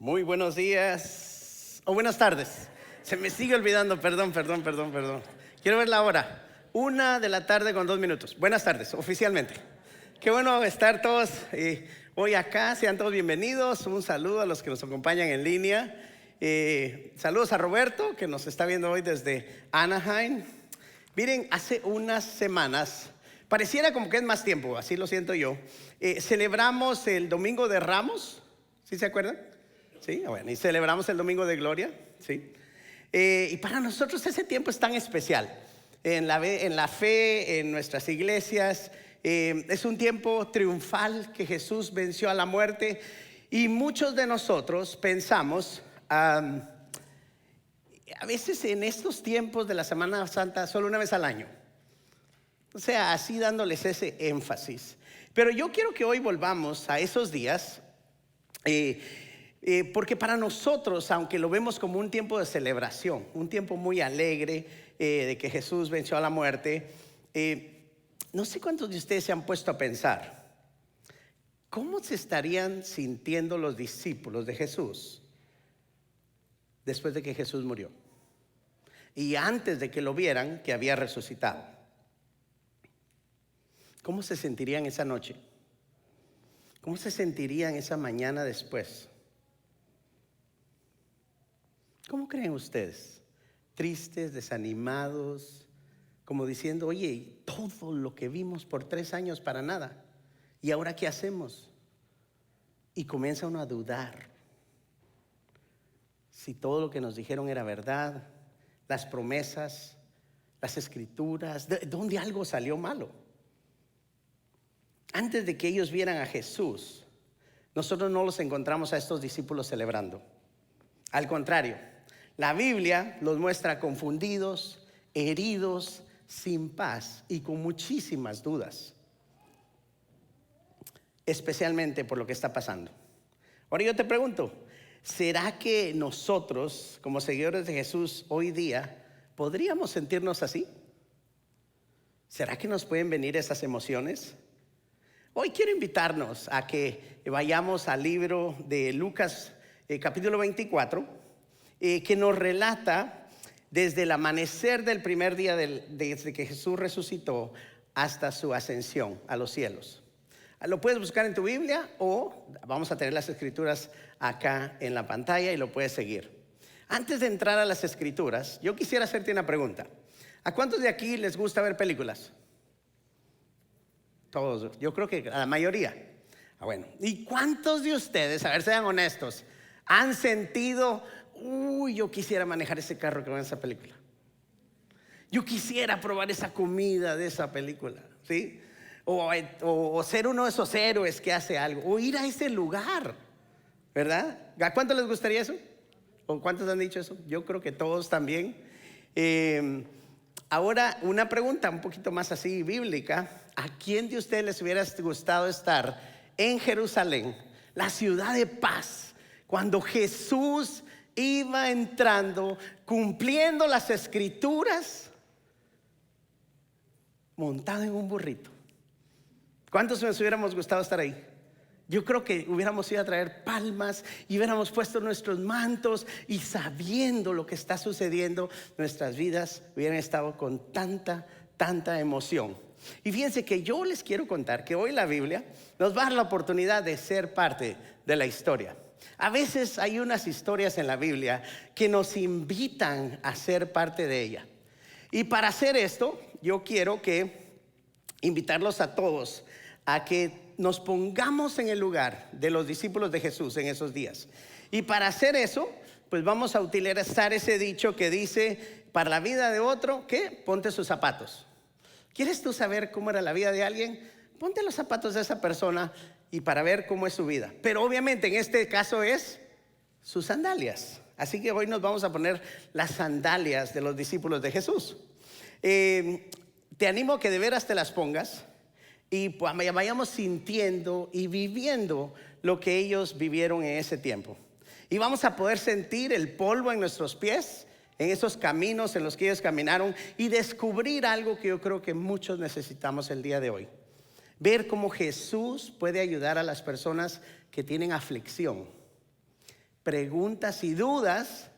Muy buenos días o buenas tardes. Se me sigue olvidando, perdón. Quiero ver la hora. 1 de la tarde con 2 minutos. Buenas tardes, oficialmente. Qué bueno estar todos hoy acá. Sean todos bienvenidos. Un saludo a los que nos acompañan en línea. Saludos a Roberto, que nos está viendo hoy desde Anaheim. Miren, hace unas semanas, pareciera como que es más tiempo, así lo siento yo, celebramos el Domingo de Ramos. ¿Sí se acuerdan? Sí, bueno, y celebramos el Domingo de Gloria, ¿sí? Y para nosotros ese tiempo es tan especial en la fe, en nuestras iglesias. Es un tiempo triunfal que Jesús venció a la muerte. Y muchos de nosotros pensamos, a veces en estos tiempos de la Semana Santa, solo una vez al año. O sea, así dándoles ese énfasis. Pero yo quiero que hoy volvamos a esos días. Porque para nosotros, aunque lo vemos como un tiempo de celebración, un tiempo muy alegre, de que Jesús venció a la muerte, no sé cuántos de ustedes se han puesto a pensar, ¿cómo se estarían sintiendo los discípulos de Jesús después de que Jesús murió? Y antes de que lo vieran, que había resucitado. ¿Cómo se sentirían esa noche? ¿Cómo se sentirían esa mañana después? ¿Cómo creen ustedes? Tristes, desanimados, como diciendo, oye, todo lo que vimos por 3 años para nada. ¿Y ahora qué hacemos? Y comienza uno a dudar si todo lo que nos dijeron era verdad, las promesas, las escrituras, ¿dónde algo salió malo? Antes de que ellos vieran a Jesús, nosotros no los encontramos a estos discípulos celebrando. Al contrario, la Biblia los muestra confundidos, heridos, sin paz y con muchísimas dudas, especialmente por lo que está pasando. Ahora yo te pregunto, ¿será que nosotros, como seguidores de Jesús hoy día, podríamos sentirnos así? ¿Será que nos pueden venir esas emociones? Hoy quiero invitarnos a que vayamos al libro de Lucas, capítulo 24, que nos relata desde el amanecer del primer día desde que Jesús resucitó hasta su ascensión a los cielos. Lo puedes buscar en tu Biblia o vamos a tener las escrituras acá en la pantalla y lo puedes seguir. Antes de entrar a las escrituras, yo quisiera hacerte una pregunta. ¿A cuántos de aquí les gusta ver películas? Todos, yo creo que a la mayoría. Bueno, ¿y cuántos de ustedes, a ver, sean honestos, han sentido, yo quisiera manejar ese carro que va en esa película? Yo quisiera probar esa comida de esa película, ¿sí? O ser uno de esos héroes que hace algo, o ir a ese lugar, ¿verdad? ¿A cuántos les gustaría eso? ¿O cuántos han dicho eso? Yo creo que todos también. Ahora, una pregunta un poquito más así bíblica. ¿A quién de ustedes les hubiera gustado estar en Jerusalén, la ciudad de paz, cuando Jesús iba entrando, cumpliendo las escrituras, montado en un burrito? ¿Cuántos nos hubiéramos gustado estar ahí? Yo creo que hubiéramos ido a traer palmas y hubiéramos puesto nuestros mantos, y sabiendo lo que está sucediendo, nuestras vidas hubieran estado con tanta emoción. Y fíjense que yo les quiero contar que hoy la Biblia nos va a dar la oportunidad de ser parte de la historia. A veces hay unas historias en la Biblia que nos invitan a ser parte de ella. Y para hacer esto, yo quiero invitarlos a todos a que nos pongamos en el lugar de los discípulos de Jesús en esos días. Y para hacer eso, pues vamos a utilizar ese dicho que dice, para la vida de otro, ¿qué? Ponte sus zapatos. ¿Quieres tú saber cómo era la vida de alguien? Ponte los zapatos de esa persona y para ver cómo es su vida. Pero obviamente en este caso es sus sandalias. Así que hoy nos vamos a poner las sandalias de los discípulos de Jesús. Te animo a que de veras te las pongas y vayamos sintiendo y viviendo lo que ellos vivieron en ese tiempo. Y vamos a poder sentir el polvo en nuestros pies, en esos caminos en los que ellos caminaron, y descubrir algo que yo creo que muchos necesitamos el día de hoy. Ver cómo Jesús puede ayudar a las personas que tienen aflicción, preguntas y dudas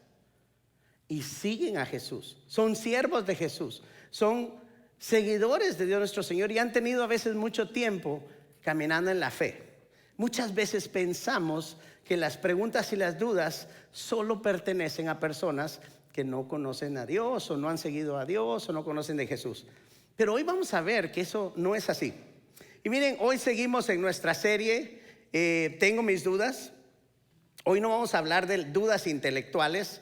y siguen a Jesús. Son siervos de Jesús, son seguidores de Dios nuestro Señor y han tenido a veces mucho tiempo caminando en la fe. Muchas veces pensamos que las preguntas y las dudas solo pertenecen a personas que no conocen a Dios o no han seguido a Dios o no conocen de Jesús. Pero hoy vamos a ver que eso no es así. Y miren, hoy seguimos en nuestra serie, Tengo mis dudas. Hoy no vamos a hablar de dudas intelectuales,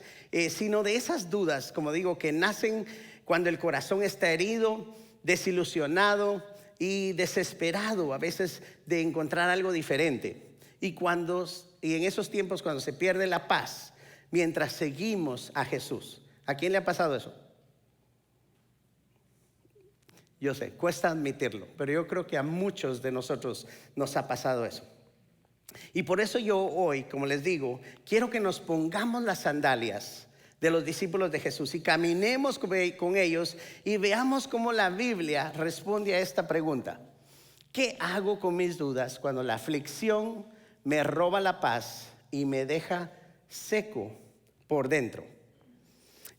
sino de esas dudas, como digo, que nacen cuando el corazón está herido, desilusionado y desesperado a veces de encontrar algo diferente. Y en esos tiempos cuando se pierde la paz, mientras seguimos a Jesús. ¿A quién le ha pasado eso? Yo sé, cuesta admitirlo, pero yo creo que a muchos de nosotros nos ha pasado eso. Y por eso yo hoy, como les digo, quiero que nos pongamos las sandalias de los discípulos de Jesús y caminemos con ellos y veamos cómo la Biblia responde a esta pregunta. ¿Qué hago con mis dudas cuando la aflicción me roba la paz y me deja seco por dentro?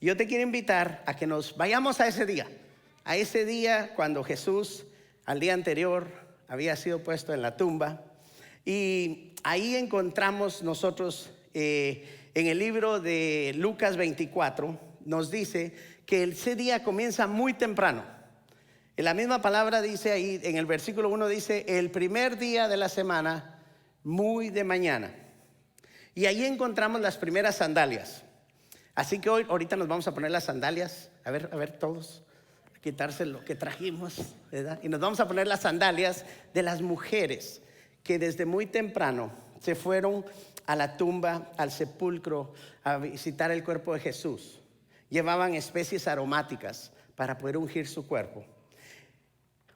Yo te quiero invitar a que nos vayamos a ese día cuando Jesús al día anterior había sido puesto en la tumba. Y ahí encontramos nosotros en el libro de Lucas 24, nos dice que ese día comienza muy temprano. En la misma palabra dice ahí, en el versículo 1 dice, el primer día de la semana, muy de mañana. Y ahí encontramos las primeras sandalias. Así que ahorita nos vamos a poner las sandalias, a ver todos, a quitarse lo que trajimos, ¿verdad? Y nos vamos a poner las sandalias de las mujeres que desde muy temprano se fueron a la tumba, al sepulcro, a visitar el cuerpo de Jesús. Llevaban especies aromáticas para poder ungir su cuerpo.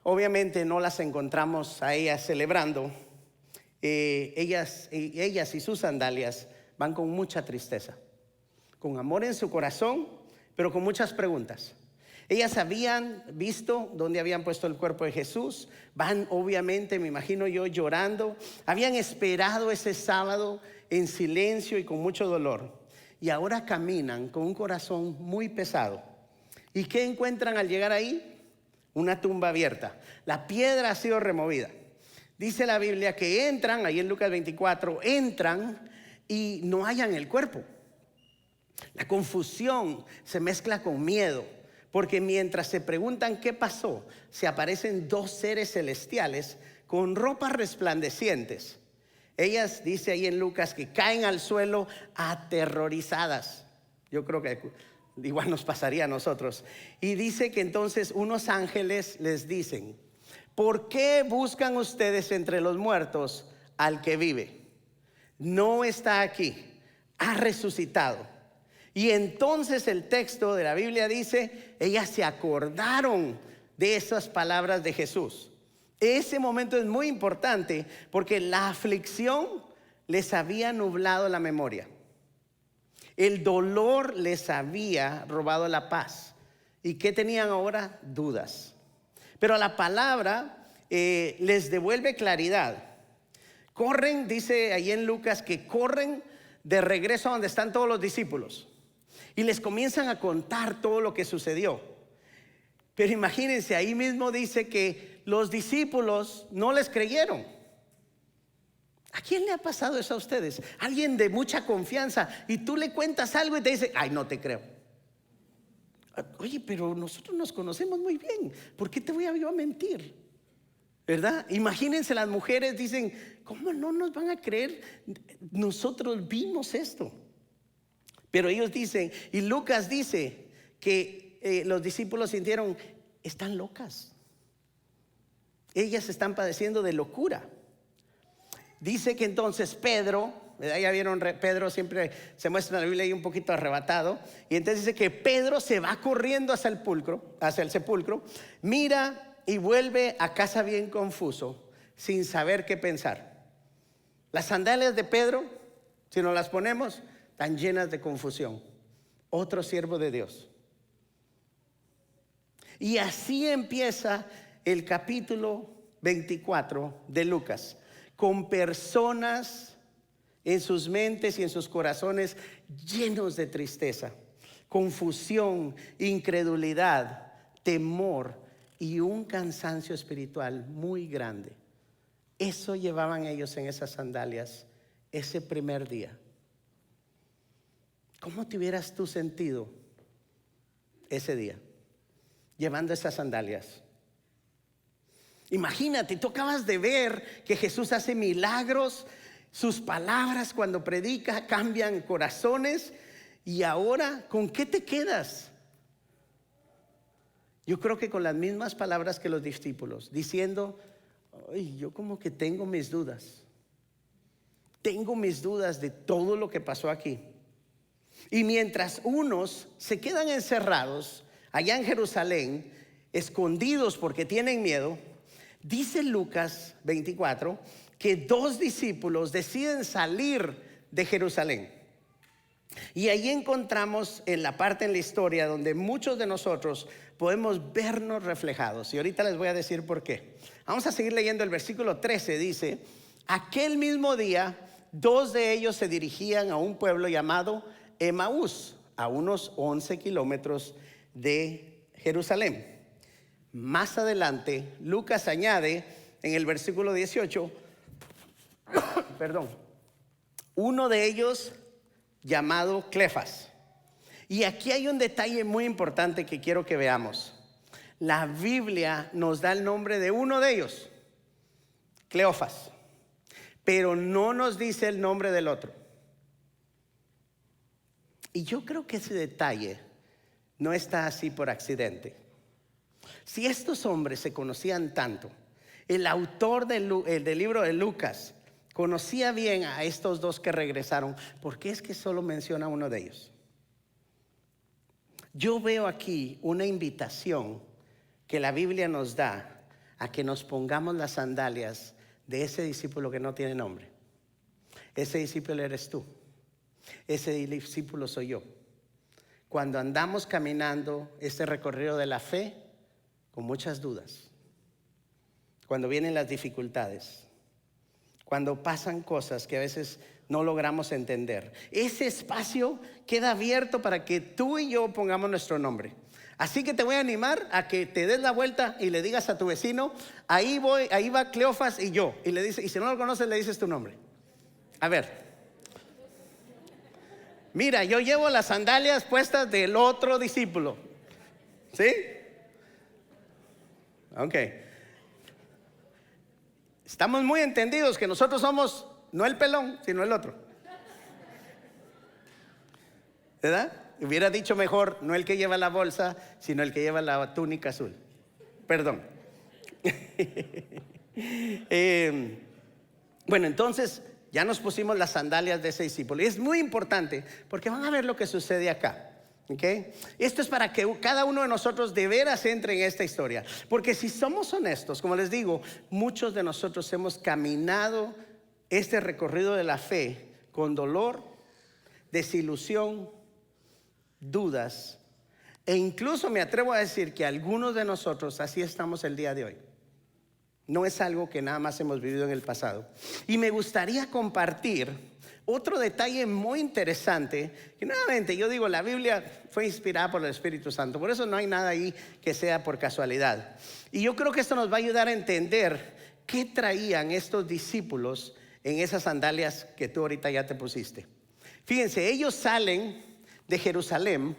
Obviamente no las encontramos a ellas celebrando. Ellas y sus sandalias van con mucha tristeza, con amor en su corazón, pero con muchas preguntas. Ellas habían visto dónde habían puesto el cuerpo de Jesús. Van obviamente, me imagino yo, llorando. Habían esperado ese sábado en silencio y con mucho dolor. Y ahora caminan con un corazón muy pesado. ¿Y qué encuentran al llegar ahí? Una tumba abierta. La piedra ha sido removida. Dice la Biblia que entran, ahí en Lucas 24, entran y no hallan el cuerpo. La confusión se mezcla con miedo. Porque mientras se preguntan qué pasó, se aparecen dos seres celestiales con ropas resplandecientes. Ellas, dice ahí en Lucas, que caen al suelo aterrorizadas. Yo creo que igual nos pasaría a nosotros. Y dice que entonces unos ángeles les dicen, ¿por qué buscan ustedes entre los muertos al que vive? No está aquí, ha resucitado. Y entonces el texto de la Biblia dice, ellas se acordaron de esas palabras de Jesús. Ese momento es muy importante porque la aflicción les había nublado la memoria. El dolor les había robado la paz. ¿Y qué tenían ahora? Dudas. Pero la palabra les devuelve claridad. Corren, dice ahí en Lucas, que corren de regreso a donde están todos los discípulos. Y les comienzan a contar todo lo que sucedió. Pero imagínense, ahí mismo dice que los discípulos no les creyeron. ¿A quién le ha pasado eso a ustedes? Alguien de mucha confianza y tú le cuentas algo y te dice, ay, no te creo. Oye, pero nosotros nos conocemos muy bien. ¿Por qué te voy a mentir? ¿Verdad? Imagínense, las mujeres dicen, ¿cómo no nos van a creer? Nosotros vimos esto. Pero ellos dicen, y Lucas dice que los discípulos sintieron, están locas. Ellas están padeciendo de locura. Dice que entonces Pedro, ¿verdad? Ya vieron, Pedro siempre se muestra en la Biblia ahí un poquito arrebatado. Y entonces dice que Pedro se va corriendo hacia el sepulcro, mira y vuelve a casa bien confuso, sin saber qué pensar. Las sandalias de Pedro, si nos las ponemos, tan llenas de confusión. Otro siervo de Dios. Y así empieza el capítulo 24 de Lucas, con personas en sus mentes y en sus corazones llenos de tristeza, confusión, incredulidad, temor y un cansancio espiritual muy grande. Eso llevaban ellos en esas sandalias ese primer día. ¿Cómo te hubieras tú sentido ese día llevando esas sandalias? Imagínate, tú acabas de ver que Jesús hace milagros, sus palabras cuando predica cambian corazones, y ahora, ¿con qué te quedas? Yo creo que con las mismas palabras que los discípulos, diciendo: ay, yo como que tengo mis dudas de todo lo que pasó aquí. Y mientras unos se quedan encerrados allá en Jerusalén, escondidos porque tienen miedo, dice Lucas 24 que 2 discípulos deciden salir de Jerusalén. Y ahí encontramos en la parte en la historia donde muchos de nosotros podemos vernos reflejados. Y ahorita les voy a decir por qué. Vamos a seguir leyendo el versículo 13. Dice: aquel mismo día 2 de ellos se dirigían a un pueblo llamado Emaús, a unos 11 kilómetros de Jerusalén. Más adelante Lucas añade en el versículo 18, uno de ellos llamado Cleofas. Y aquí hay un detalle muy importante que quiero que veamos. La Biblia nos da el nombre de uno de ellos, Cleofas, pero no nos dice el nombre del otro. Y yo creo que ese detalle no está así por accidente. Si estos hombres se conocían tanto, el autor del libro de Lucas conocía bien a estos 2 que regresaron, ¿por qué es que solo menciona uno de ellos? Yo veo aquí una invitación que la Biblia nos da a que nos pongamos las sandalias de ese discípulo que no tiene nombre. Ese discípulo eres tú. Ese discípulo soy yo. Cuando andamos caminando este recorrido de la fe con muchas dudas, cuando vienen las dificultades, cuando pasan cosas que a veces no logramos entender, ese espacio queda abierto para que tú y yo pongamos nuestro nombre. Así que te voy a animar a que te des la vuelta y le digas a tu vecino: ahí va Cleofas y yo. Y le dices, y si no lo conoces, le dices tu nombre. A ver. Mira, yo llevo las sandalias puestas del otro discípulo. ¿Sí? Ok. Estamos muy entendidos que nosotros somos no el pelón, sino el otro. ¿Verdad? Hubiera dicho mejor, no el que lleva la bolsa, sino el que lleva la túnica azul. Perdón. Bueno, entonces ya nos pusimos las sandalias de ese discípulo. Y es muy importante porque van a ver lo que sucede acá. ¿Okay? Esto es para que cada uno de nosotros de veras entre en esta historia. Porque si somos honestos, como les digo, muchos de nosotros hemos caminado este recorrido de la fe con dolor, desilusión, dudas, e incluso me atrevo a decir que algunos de nosotros así estamos el día de hoy. No es algo que nada más hemos vivido en el pasado. Y me gustaría compartir otro detalle muy interesante, que nuevamente yo digo, la Biblia fue inspirada por el Espíritu Santo, por eso no hay nada ahí que sea por casualidad. Y yo creo que esto nos va a ayudar a entender qué traían estos discípulos en esas sandalias que tú ahorita ya te pusiste. Fíjense, ellos salen de Jerusalén,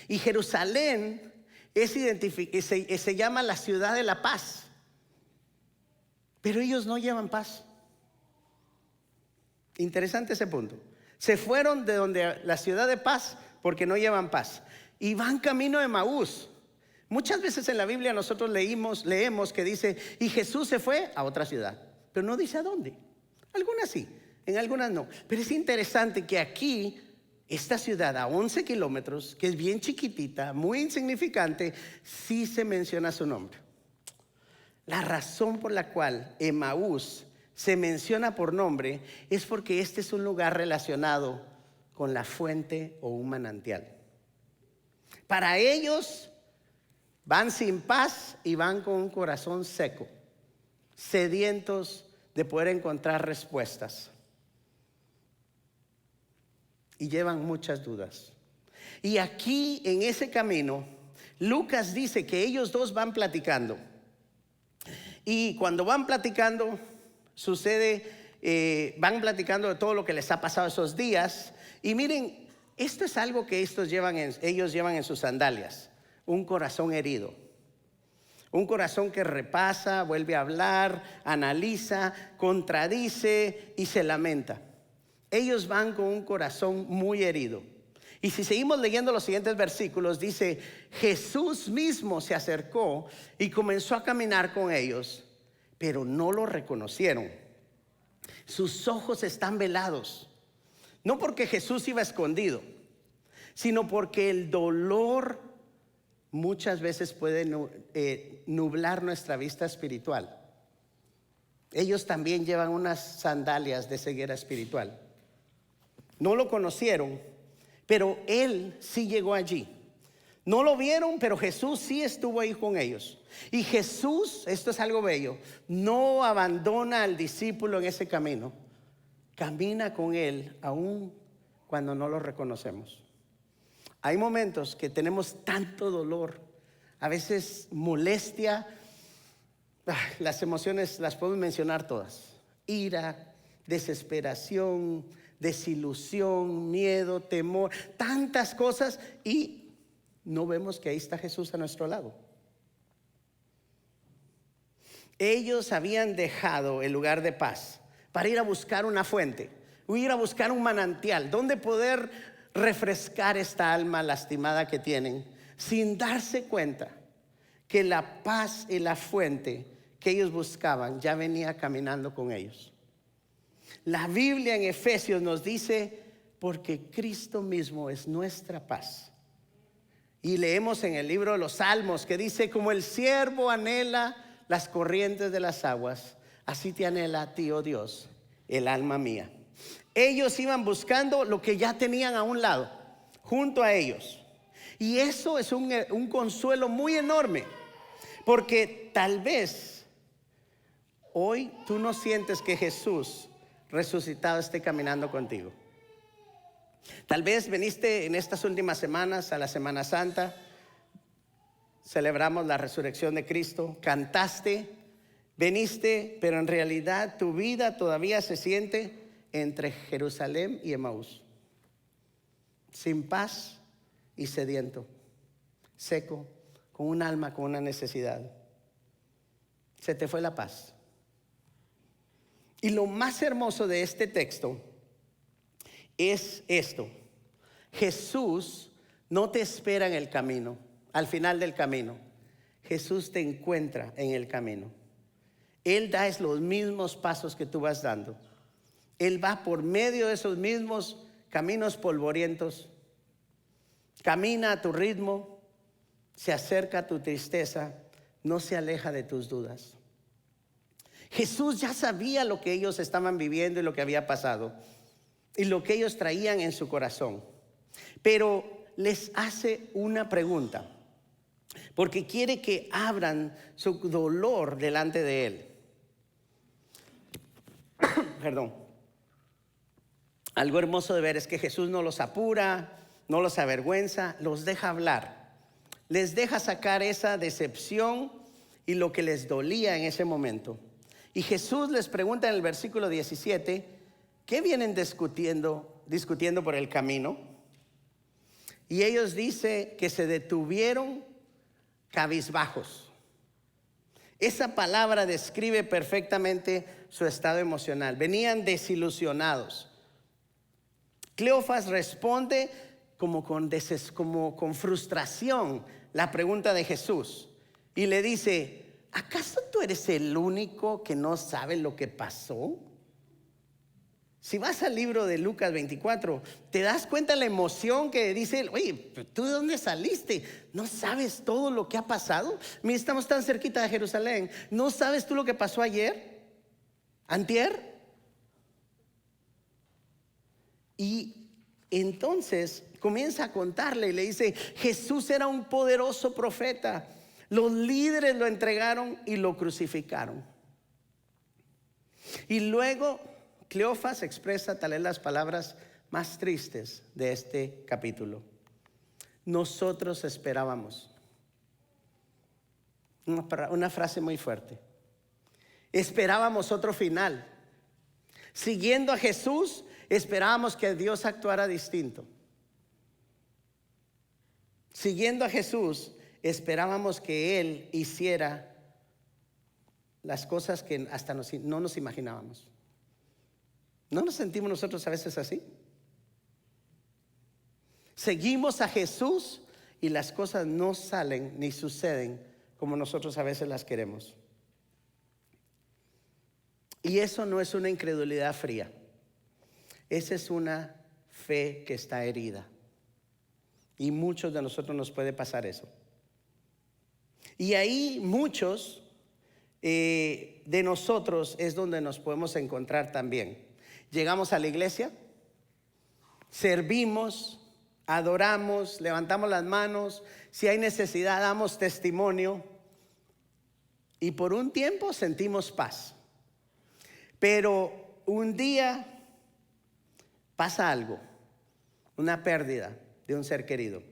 y Jerusalén se llama la ciudad de la paz. Pero ellos no llevan paz. Interesante ese punto. Se fueron de donde la ciudad de paz porque no llevan paz, y van camino de Emaús. Muchas veces en la Biblia nosotros leemos que dice: y Jesús se fue a otra ciudad, pero no dice a dónde. Algunas sí, en algunas no. Pero es interesante que aquí, esta ciudad a 11 kilómetros, que es bien chiquitita, muy insignificante, sí se menciona su nombre. La razón por la cual Emaús se menciona por nombre es porque este es un lugar relacionado con la fuente o un manantial. Para ellos van sin paz y van con un corazón seco, sedientos de poder encontrar respuestas. y llevan muchas dudas. Y aquí en ese camino, Lucas dice que ellos dos van platicando. Y cuando van platicando, van platicando de todo lo que les ha pasado esos días. Y miren, esto es algo que ellos llevan en sus sandalias: un corazón herido. Un corazón que repasa, vuelve a hablar, analiza, contradice y se lamenta. Ellos van con un corazón muy herido. Y si seguimos leyendo los siguientes versículos, dice: Jesús mismo se acercó y comenzó a caminar con ellos, pero no lo reconocieron. Sus ojos están velados, no porque Jesús iba escondido, sino porque el dolor muchas veces puede nublar nuestra vista espiritual. Ellos también llevan unas sandalias de ceguera espiritual. No lo conocieron, pero Él sí llegó allí. No lo vieron, pero Jesús sí estuvo ahí con ellos. Y Jesús, esto es algo bello, no abandona al discípulo en ese camino. Camina con Él aún cuando no lo reconocemos. Hay momentos que tenemos tanto dolor, a veces molestia. Las emociones las podemos mencionar todas: ira, desesperación, desilusión, miedo, temor, tantas cosas, y no vemos que ahí está Jesús a nuestro lado. Ellos habían dejado el lugar de paz para ir a buscar una fuente, ir a buscar un manantial donde poder refrescar esta alma lastimada que tienen, sin darse cuenta que la paz y la fuente que ellos buscaban ya venía caminando con ellos. La Biblia en Efesios nos dice: porque Cristo mismo es nuestra paz. Y leemos en el libro de los Salmos que dice: como el siervo anhela las corrientes de las aguas, así te anhela a ti, oh Dios, el alma mía. Ellos iban buscando lo que ya tenían a un lado, junto a ellos. Y eso es un consuelo muy enorme, porque tal vez hoy tú no sientes que Jesús resucitado esté caminando contigo. Tal vez viniste en estas últimas semanas a la Semana Santa, celebramos la resurrección de Cristo, cantaste, viniste, pero en realidad tu vida todavía se siente entre Jerusalén y Emaús, sin paz y sediento, seco, con un alma con una necesidad. Se te fue la paz. Y lo más hermoso de este texto es esto: Jesús no te espera en el camino, al final del camino. Jesús te encuentra en el camino. Él da los mismos pasos que tú vas dando. Él va por medio de esos mismos caminos polvorientos, camina a tu ritmo, se acerca a tu tristeza, no se aleja de tus dudas. Jesús ya sabía lo que ellos estaban viviendo y lo que había pasado y lo que ellos traían en su corazón, pero les hace una pregunta, porque quiere que abran su dolor delante de Él. Perdón. Algo hermoso de ver es que Jesús no los apura, no los avergüenza, los deja hablar. Les deja sacar esa decepción y lo que les dolía en ese momento. Y Jesús les pregunta en el versículo 17: ¿qué vienen discutiendo por el camino? Y ellos dicen que se detuvieron cabizbajos. Esa palabra describe perfectamente su estado emocional. Venían desilusionados. Cleofas responde como con frustración la pregunta de Jesús y le dice: ¿acaso tú eres el único que no sabe lo que pasó? Si vas al libro de Lucas 24, te das cuenta la emoción que dice: oye, ¿tú de dónde saliste? ¿No sabes todo lo que ha pasado? Mira, estamos tan cerquita de Jerusalén. ¿No sabes tú lo que pasó ayer? ¿Antier? Y entonces comienza a contarle y le dice: Jesús era un poderoso profeta. Los líderes lo entregaron y lo crucificaron. Y luego Cleofas expresa tal vez las palabras más tristes de este capítulo. Nosotros esperábamos. Una frase muy fuerte. Esperábamos otro final. Siguiendo a Jesús, esperábamos que Dios actuara distinto. Siguiendo a Jesús, esperábamos que Él hiciera las cosas que hasta no nos imaginábamos. ¿No nos sentimos nosotros a veces así? Seguimos a Jesús y las cosas no salen ni suceden como nosotros a veces las queremos. Y eso no es una incredulidad fría. Esa es una fe que está herida. Y muchos de nosotros nos puede pasar eso. Y ahí muchos de nosotros es donde nos podemos encontrar también. Llegamos a la iglesia, servimos, adoramos, levantamos las manos, si hay necesidad damos testimonio y por un tiempo sentimos paz. Pero un día pasa algo, una pérdida de un ser querido,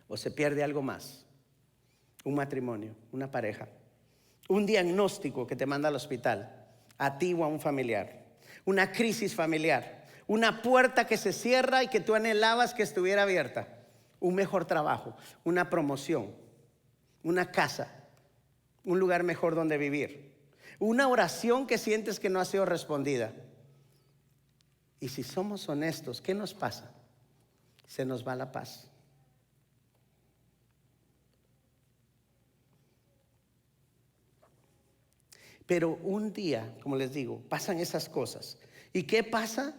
o se pierde algo más, un matrimonio, una pareja, un diagnóstico que te manda al hospital, a ti o a un familiar, una crisis familiar, una puerta que se cierra y que tú anhelabas que estuviera abierta, un mejor trabajo, una promoción, una casa, un lugar mejor donde vivir, una oración que sientes que no ha sido respondida. Y si somos honestos, ¿qué nos pasa? Se nos va la paz. Pero un día, como les digo, pasan esas cosas. ¿Y qué pasa?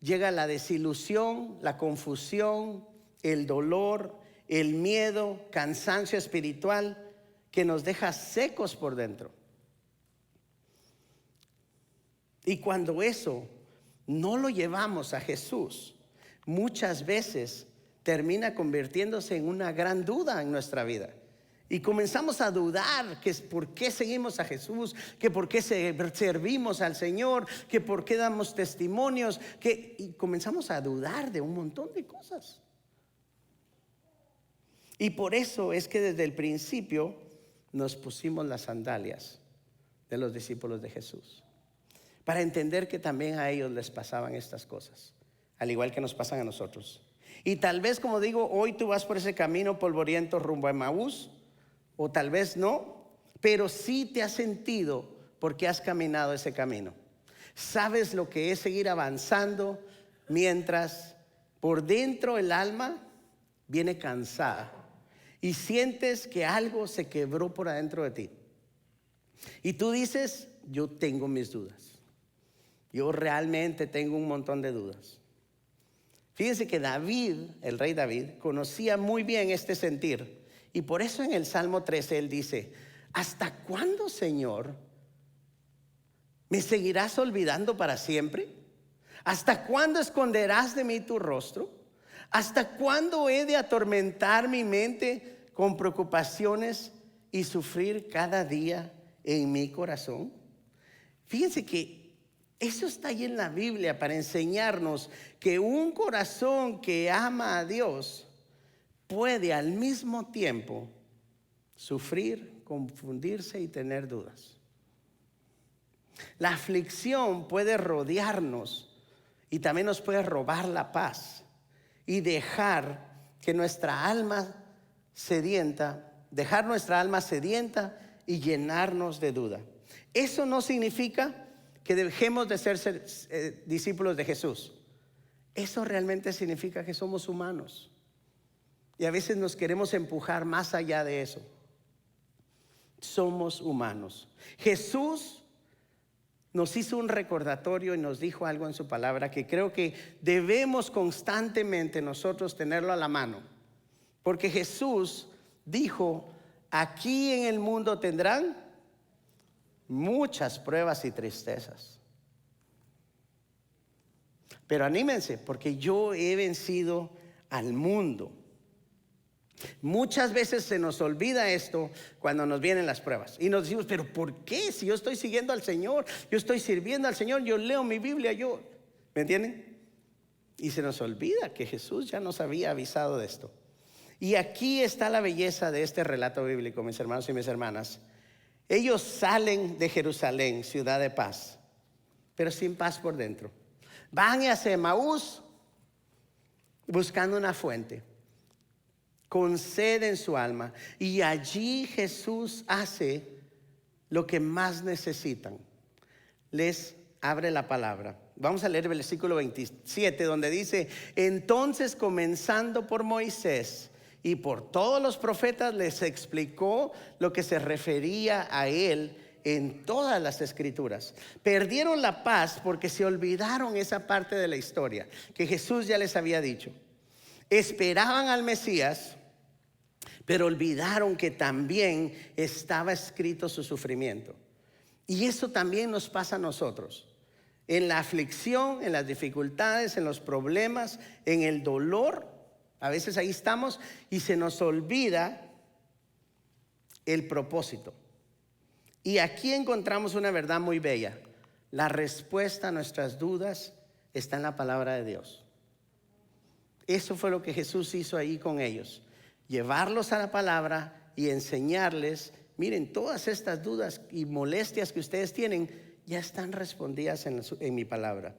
Llega la desilusión, la confusión, el dolor, el miedo, cansancio espiritual que nos deja secos por dentro. Y cuando eso no lo llevamos a Jesús, muchas veces termina convirtiéndose en una gran duda en nuestra vida. Y comenzamos a dudar que por qué seguimos a Jesús, que por qué servimos al Señor, que por qué damos testimonios, y comenzamos a dudar de un montón de cosas. Y por eso es que desde el principio nos pusimos las sandalias de los discípulos de Jesús, para entender que también a ellos les pasaban estas cosas, al igual que nos pasan a nosotros. Y tal vez, como digo, hoy tú vas por ese camino polvoriento rumbo a Emaús, o tal vez no, pero sí te has sentido porque has caminado ese camino. Sabes lo que es seguir avanzando mientras por dentro el alma viene cansada y sientes que algo se quebró por adentro de ti. Y tú dices, yo tengo mis dudas. Yo realmente tengo un montón de dudas. Fíjense que David, el rey David, conocía muy bien este sentir. Y por eso en el Salmo 13 él dice, ¿hasta cuándo, Señor, me seguirás olvidando para siempre? ¿Hasta cuándo esconderás de mí tu rostro? ¿Hasta cuándo he de atormentar mi mente con preocupaciones y sufrir cada día en mi corazón? Fíjense que eso está ahí en la Biblia para enseñarnos que un corazón que ama a Dios puede al mismo tiempo sufrir, confundirse y tener dudas. La aflicción puede rodearnos y también nos puede robar la paz y dejar nuestra alma sedienta y llenarnos de duda. Eso no significa que dejemos de ser discípulos de Jesús. Eso realmente significa que somos humanos. Y a veces nos queremos empujar más allá de eso. Somos humanos. Jesús nos hizo un recordatorio y nos dijo algo en su palabra que creo que debemos constantemente nosotros tenerlo a la mano. Porque Jesús dijo, aquí en el mundo tendrán muchas pruebas y tristezas. Pero anímense, porque yo he vencido al mundo. Muchas veces se nos olvida esto cuando nos vienen las pruebas y nos decimos, pero ¿por qué? Si yo estoy siguiendo al Señor, yo estoy sirviendo al Señor, yo leo mi Biblia, ¿me entienden? Y se nos olvida que Jesús ya nos había avisado de esto. Y aquí está la belleza de este relato bíblico, mis hermanos y mis hermanas. Ellos salen de Jerusalén, ciudad de paz, pero sin paz por dentro. Van hacia Emaús buscando una fuente, con sed en su alma. Y allí Jesús hace lo que más necesitan. Les abre la palabra. Vamos a leer el versículo 27, donde dice: entonces, comenzando por Moisés y por todos los profetas, les explicó lo que se refería a él en todas las escrituras. Perdieron la paz porque se olvidaron esa parte de la historia que Jesús ya les había dicho. Esperaban al Mesías, pero olvidaron que también estaba escrito su sufrimiento. Y eso también nos pasa a nosotros. En la aflicción, en las dificultades, en los problemas, en el dolor, a veces ahí estamos y se nos olvida el propósito. Y aquí encontramos una verdad muy bella. La respuesta a nuestras dudas está en la palabra de Dios. Eso fue lo que Jesús hizo ahí con ellos. Llevarlos a la palabra y enseñarles: miren, todas estas dudas y molestias que ustedes tienen ya están respondidas en mi palabra.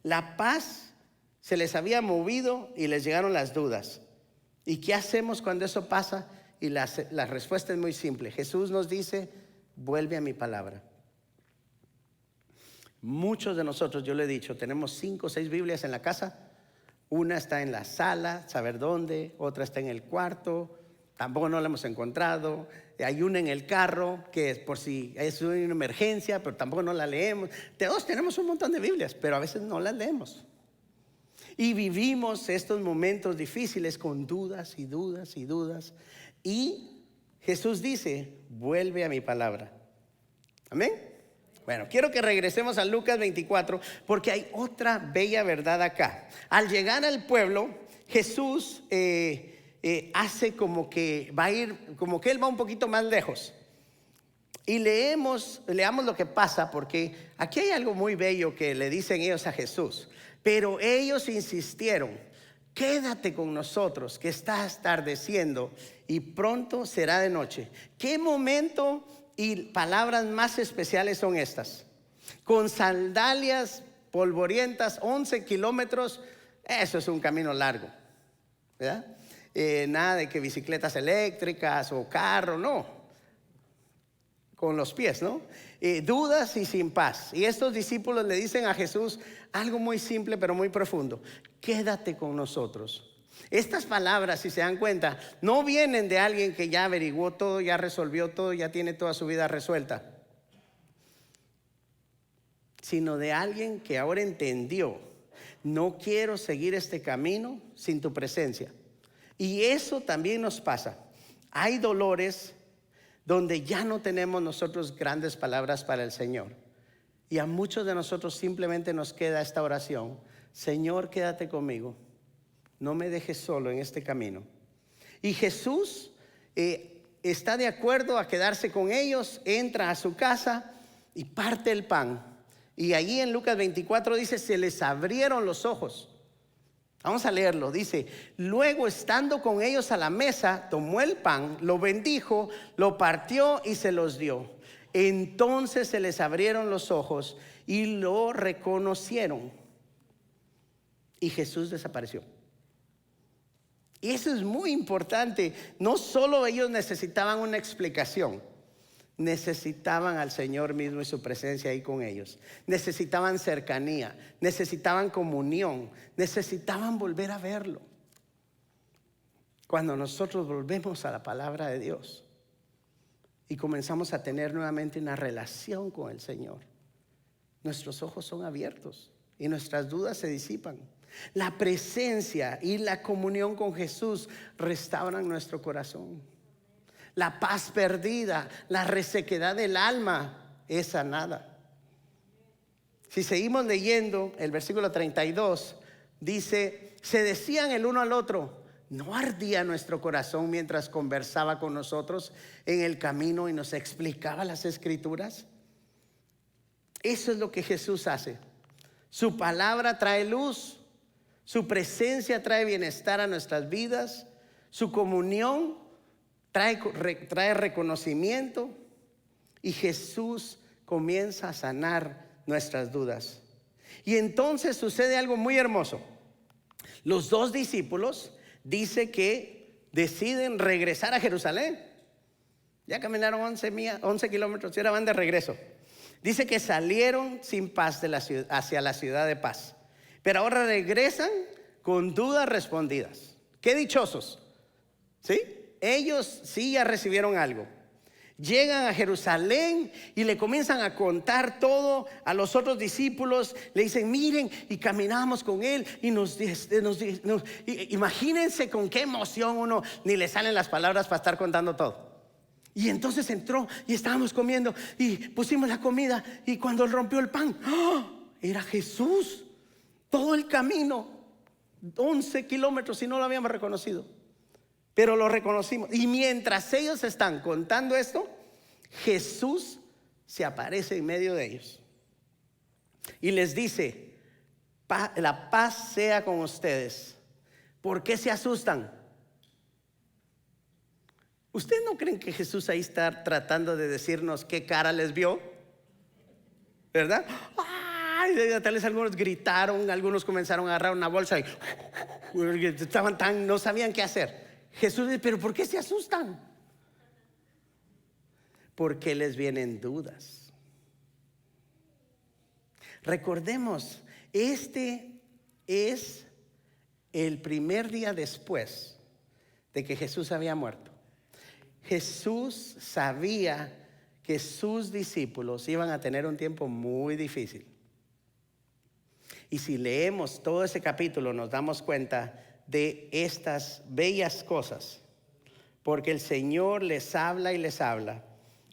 La paz se les había movido y les llegaron las dudas. ¿Y qué hacemos cuando eso pasa? Y la respuesta es muy simple. Jesús nos dice: vuelve a mi palabra. Muchos de nosotros, yo le he dicho, tenemos 5 o 6 Biblias en la casa. Una está en la sala, saber dónde. Otra está en el cuarto, tampoco no la hemos encontrado. Hay una en el carro, que es por si es una emergencia, pero tampoco no la leemos. Todos tenemos un montón de Biblias, pero a veces no las leemos. Y vivimos estos momentos difíciles con dudas y dudas y dudas. Y Jesús dice: vuelve a mi palabra. Amén. Bueno, quiero que regresemos a Lucas 24, porque hay otra bella verdad acá. Al llegar al pueblo, Jesús hace como que va a ir, como que él va un poquito más lejos. Y leamos lo que pasa, porque aquí hay algo muy bello que le dicen ellos a Jesús. Pero ellos insistieron: quédate con nosotros, que está atardeciendo y pronto será de noche. ¿Qué momento y palabras más especiales son estas? Con sandalias polvorientas, 11 kilómetros, eso es un camino largo, ¿verdad? Nada de que bicicletas eléctricas o carro, no, con los pies, ¿no? Dudas y sin paz. Y estos discípulos le dicen a Jesús algo muy simple pero muy profundo: quédate con nosotros. Estas palabras, si se dan cuenta, no vienen de alguien que ya averiguó todo, ya resolvió todo, ya tiene toda su vida resuelta, sino de alguien que ahora entendió: no quiero seguir este camino sin tu presencia. Y eso también nos pasa. Hay dolores donde ya no tenemos nosotros grandes palabras para el Señor. Y a muchos de nosotros simplemente nos queda esta oración: Señor, quédate conmigo, no me dejes solo en este camino. Y Jesús está de acuerdo a quedarse con ellos, entra a su casa y parte el pan. Y allí en Lucas 24 dice: se les abrieron los ojos. Vamos a leerlo, dice: luego, estando con ellos a la mesa, tomó el pan, lo bendijo, lo partió y se los dio. Entonces se les abrieron los ojos y lo reconocieron. Y Jesús desapareció. Y eso es muy importante. No solo ellos necesitaban una explicación, necesitaban al Señor mismo y su presencia ahí con ellos. Necesitaban cercanía, necesitaban comunión, necesitaban volver a verlo. Cuando nosotros volvemos a la palabra de Dios y comenzamos a tener nuevamente una relación con el Señor, nuestros ojos son abiertos y nuestras dudas se disipan. La presencia y la comunión con Jesús restauran nuestro corazón. La paz perdida, la resequedad del alma es sanada. Si seguimos leyendo el versículo 32, dice: se decían el uno al otro: ¿no ardía nuestro corazón mientras conversaba con nosotros en el camino y nos explicaba las escrituras? Eso es lo que Jesús hace. Su palabra trae luz, Su presencia trae bienestar a nuestras vidas. Su comunión trae reconocimiento. Y Jesús comienza a sanar nuestras dudas. Y entonces sucede algo muy hermoso. Los dos discípulos dice que deciden regresar a Jerusalén. Ya caminaron 11 kilómetros y ahora van de regreso. Dice que salieron sin paz hacia la ciudad de paz. Pero ahora regresan con dudas respondidas. Qué dichosos, ¿sí? Ellos sí ya recibieron algo. Llegan a Jerusalén y le comienzan a contar todo a los otros discípulos. Le dicen, miren, y caminamos con él y imagínense con qué emoción uno ni le salen las palabras para estar contando todo. Y entonces entró y estábamos comiendo y pusimos la comida, y cuando él rompió el pan, ¡oh!, era Jesús. Todo el camino, 11 kilómetros, y no lo habíamos reconocido, pero lo reconocimos. Y mientras ellos están contando esto, Jesús se aparece en medio de ellos y les dice, la paz sea con ustedes. ¿Por qué se asustan? ¿Ustedes no creen que Jesús ahí está tratando de decirnos qué cara les vio? ¿Verdad? Ay, tal vez algunos gritaron, algunos comenzaron a agarrar una bolsa y no sabían qué hacer. Jesús dice, ¿pero por qué se asustan? Porque les vienen dudas. Recordemos, este es el primer día después de que Jesús había muerto. Jesús sabía que sus discípulos iban a tener un tiempo muy difícil. Y si leemos todo ese capítulo, nos damos cuenta de estas bellas cosas, porque el Señor les habla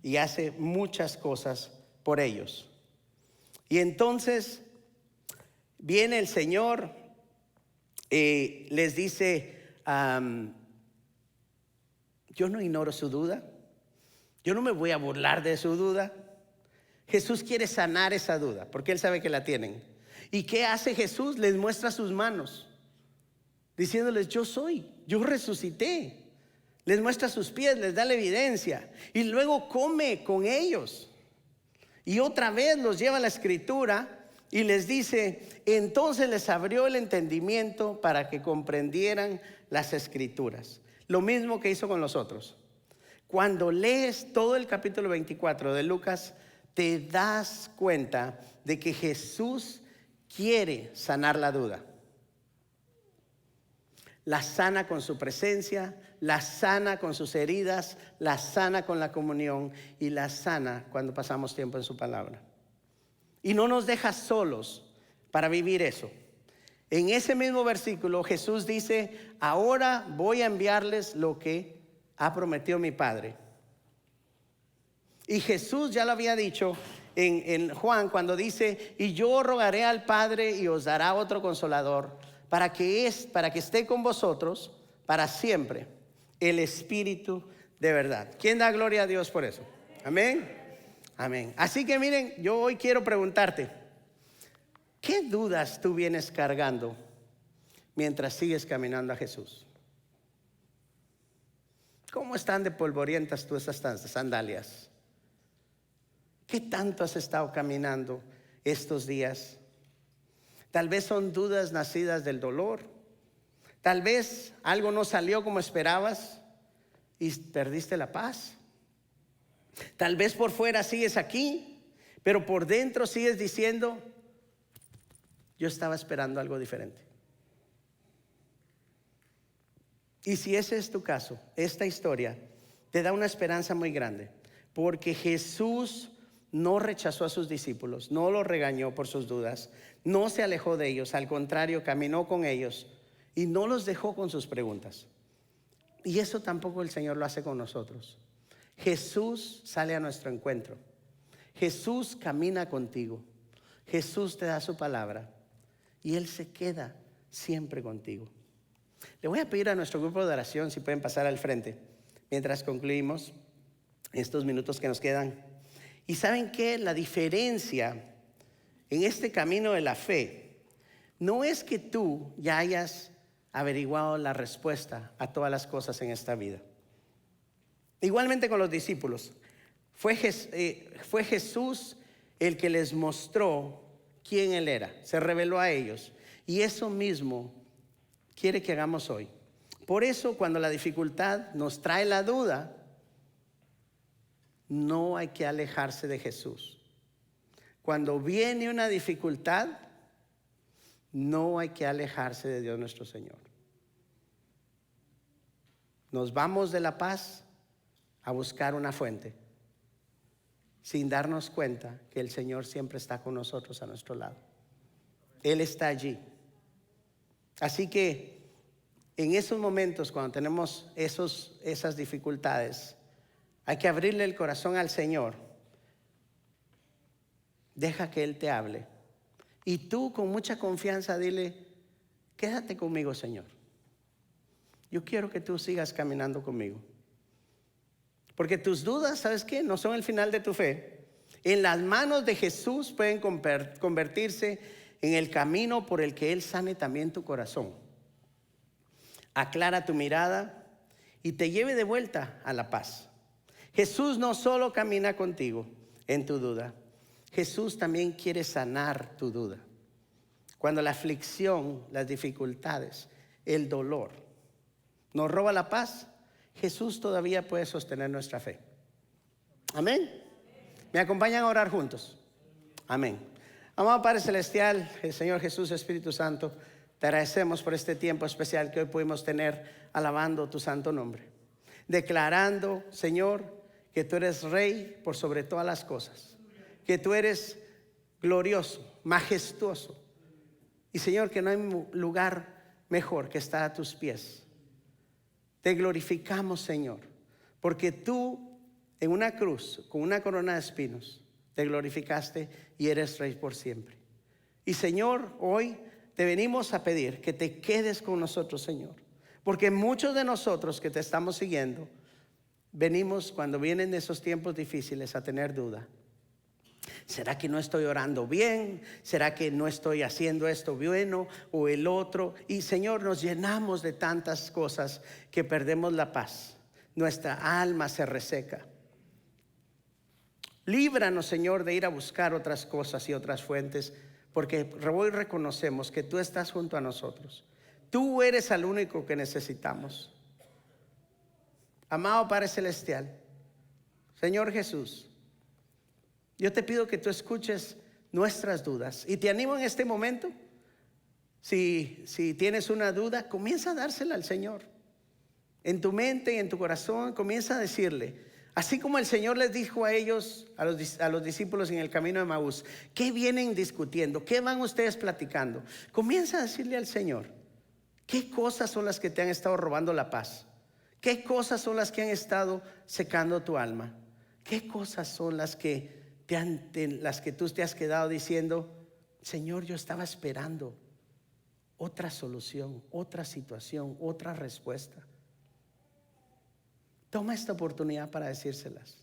y hace muchas cosas por ellos. Y entonces viene el Señor, les dice, yo no ignoro su duda, yo no me voy a burlar de su duda. Jesús quiere sanar esa duda porque Él sabe que la tienen. ¿Y qué hace Jesús? Les muestra sus manos, diciéndoles, yo soy, yo resucité. Les muestra sus pies, les da la evidencia, y luego come con ellos. Y otra vez los lleva a la escritura y les dice, entonces les abrió el entendimiento para que comprendieran las escrituras. Lo mismo que hizo con los otros. Cuando lees todo el capítulo 24 de Lucas, te das cuenta de que Jesús quiere sanar la duda. La sana con su presencia, la sana con sus heridas, la sana con la comunión y la sana cuando pasamos tiempo en su palabra. Y no nos deja solos para vivir eso. En ese mismo versículo Jesús dice, ahora voy a enviarles lo que ha prometido mi Padre. Y Jesús ya lo había dicho en Juan cuando dice, y yo rogaré al Padre y os dará otro consolador para que esté con vosotros para siempre, el Espíritu de verdad. ¿Quién da gloria a Dios por eso? Amén. Amén. Así que miren, yo hoy quiero preguntarte, ¿qué dudas tú vienes cargando mientras sigues caminando a Jesús? ¿Cómo están de polvorientas tú esas sandalias? ¿Qué tanto has estado caminando estos días? Tal vez son dudas nacidas del dolor. Tal vez algo no salió como esperabas y perdiste la paz. Tal vez por fuera sigues aquí, pero por dentro sigues diciendo, yo estaba esperando algo diferente. Y si ese es tu caso, esta historia te da una esperanza muy grande, porque Jesús no rechazó a sus discípulos, no los regañó por sus dudas, no se alejó de ellos, al contrario, caminó con ellos y no los dejó con sus preguntas. Y eso tampoco el Señor lo hace con nosotros. Jesús sale a nuestro encuentro. Jesús camina contigo. Jesús te da su palabra y Él se queda siempre contigo. Le voy a pedir a nuestro grupo de oración si pueden pasar al frente mientras concluimos estos minutos que nos quedan. Y ¿saben qué? La diferencia en este camino de la fe No es que tú ya hayas averiguado la respuesta a todas las cosas en esta vida. Igualmente con los discípulos. Fue Jesús el que les mostró quién Él era. Se reveló a ellos. Y eso mismo quiere que hagamos hoy. Por eso, cuando la dificultad nos trae la duda, no hay que alejarse de Jesús. Cuando viene una dificultad, no hay que alejarse de Dios nuestro Señor. Nos vamos de la paz a buscar una fuente, sin darnos cuenta que el Señor siempre está con nosotros a nuestro lado. Él está allí. Así que en esos momentos, cuando tenemos esas dificultades, hay que abrirle el corazón al Señor. Deja que Él te hable. Y tú con mucha confianza dile: quédate conmigo, Señor. Yo quiero que tú sigas caminando conmigo. Porque tus dudas, ¿sabes qué? No son el final de tu fe. En las manos de Jesús pueden convertirse en el camino por el que Él sane también tu corazón. Aclara tu mirada y te lleve de vuelta a la paz. Jesús no solo camina contigo en tu duda, Jesús también quiere sanar tu duda. Cuando la aflicción, las dificultades, el dolor nos roba la paz, Jesús todavía puede sostener nuestra fe. Amén. ¿Me acompañan a orar juntos? Amén. Amado Padre Celestial, el Señor Jesús, Espíritu Santo, te agradecemos por este tiempo especial que hoy pudimos tener alabando tu santo nombre. Declarando, Señor, que tú eres Rey por sobre todas las cosas. Que tú eres glorioso, majestuoso. Y Señor, que no hay lugar mejor que estar a tus pies. Te glorificamos, Señor, porque tú en una cruz, con una corona de espinos, te glorificaste y eres Rey por siempre. Y Señor, hoy te venimos a pedir que te quedes con nosotros, Señor, porque muchos de nosotros que te estamos siguiendo, venimos cuando vienen esos tiempos difíciles a tener duda. ¿Será que no estoy orando bien? ¿Será que no estoy haciendo esto bueno o el otro? Y Señor, nos llenamos de tantas cosas que perdemos la paz. Nuestra alma se reseca. Líbranos, Señor, de ir a buscar otras cosas y otras fuentes, porque hoy reconocemos que tú estás junto a nosotros. Tú eres el único que necesitamos. Amado Padre Celestial, Señor Jesús, yo te pido que tú escuches nuestras dudas y te animo en este momento. Si tienes una duda, comienza a dársela al Señor. En tu mente y en tu corazón, comienza a decirle, así como el Señor les dijo a ellos, a los discípulos en el camino de Emaús, ¿qué vienen discutiendo? ¿Qué van ustedes platicando? Comienza a decirle al Señor, ¿qué cosas son las que te han estado robando la paz? ¿Qué cosas son las que han estado secando tu alma? ¿Qué cosas son las que tú te has quedado diciendo, Señor, yo estaba esperando otra solución, otra situación, otra respuesta? Toma esta oportunidad para decírselas.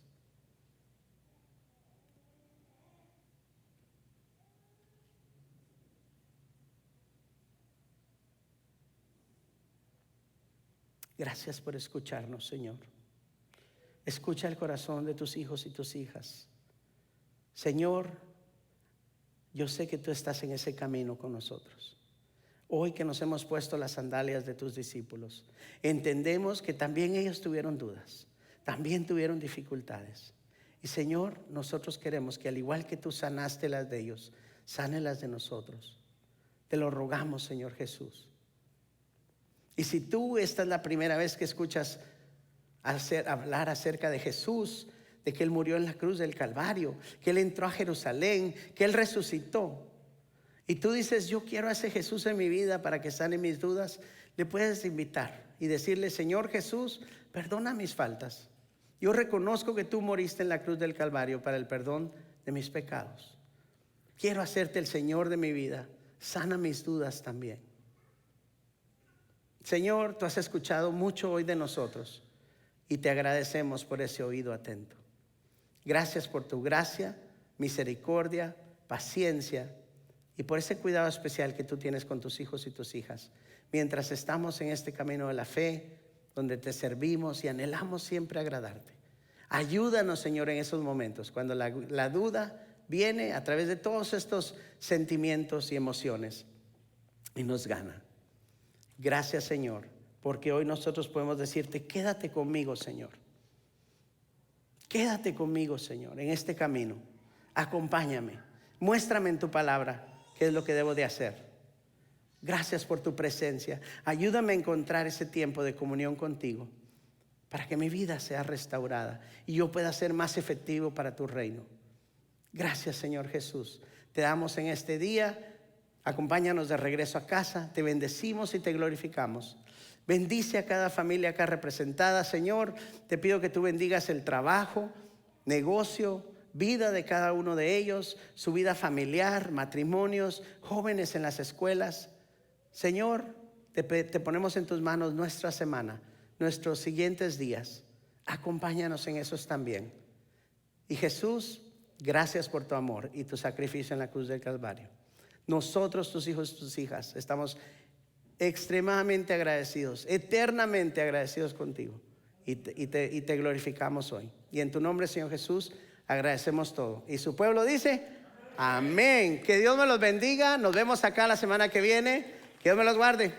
Gracias por escucharnos, Señor. Escucha el corazón de tus hijos y tus hijas. Señor, yo sé que tú estás en ese camino con nosotros. Hoy que nos hemos puesto las sandalias de tus discípulos, entendemos que también ellos tuvieron dudas, también tuvieron dificultades. Y Señor, nosotros queremos que al igual que tú sanaste las de ellos, sane las de nosotros. Te lo rogamos, Señor Jesús. Y si tú esta es la primera vez que escuchas hablar acerca de Jesús, de que Él murió en la cruz del Calvario, que Él entró a Jerusalén, que Él resucitó, y tú dices, yo quiero a ese Jesús en mi vida para que sane mis dudas, le puedes invitar y decirle, Señor Jesús, perdona mis faltas. Yo reconozco que tú moriste en la cruz del Calvario para el perdón de mis pecados. Quiero hacerte el Señor de mi vida. Sana mis dudas también. Señor, tú has escuchado mucho hoy de nosotros y te agradecemos por ese oído atento. Gracias por tu gracia, misericordia, paciencia y y por ese cuidado especial que tú tienes con tus hijos y tus hijas, mientras estamos en este camino de la fe, donde te servimos y anhelamos siempre agradarte. Ayúdanos, Señor, en esos momentos, cuando la duda viene a través de todos estos sentimientos y emociones y nos gana. Gracias, Señor, porque hoy nosotros podemos decirte: quédate conmigo, Señor. Quédate conmigo, Señor, en este camino. Acompáñame. Muéstrame en tu palabra qué es lo que debo de hacer. Gracias por tu presencia. Ayúdame a encontrar ese tiempo de comunión contigo para que mi vida sea restaurada y yo pueda ser más efectivo para tu reino. Gracias, Señor Jesús. Te damos en este día. Acompáñanos de regreso a casa. Te bendecimos y te glorificamos. Bendice a cada familia acá representada, Señor. Te pido que tú bendigas el trabajo, negocio, vida de cada uno de ellos, su vida familiar, matrimonios, jóvenes en las escuelas. Señor, te ponemos en tus manos nuestra semana, nuestros siguientes días. Acompáñanos en esos también. Y Jesús, gracias por tu amor y tu sacrificio en la cruz del Calvario. Nosotros, tus hijos y tus hijas, estamos extremadamente agradecidos, eternamente agradecidos contigo, y te glorificamos hoy. Y en tu nombre, Señor Jesús, agradecemos todo. Y su pueblo dice: amén. Que Dios me los bendiga. Nos vemos acá la semana que viene. Que Dios me los guarde.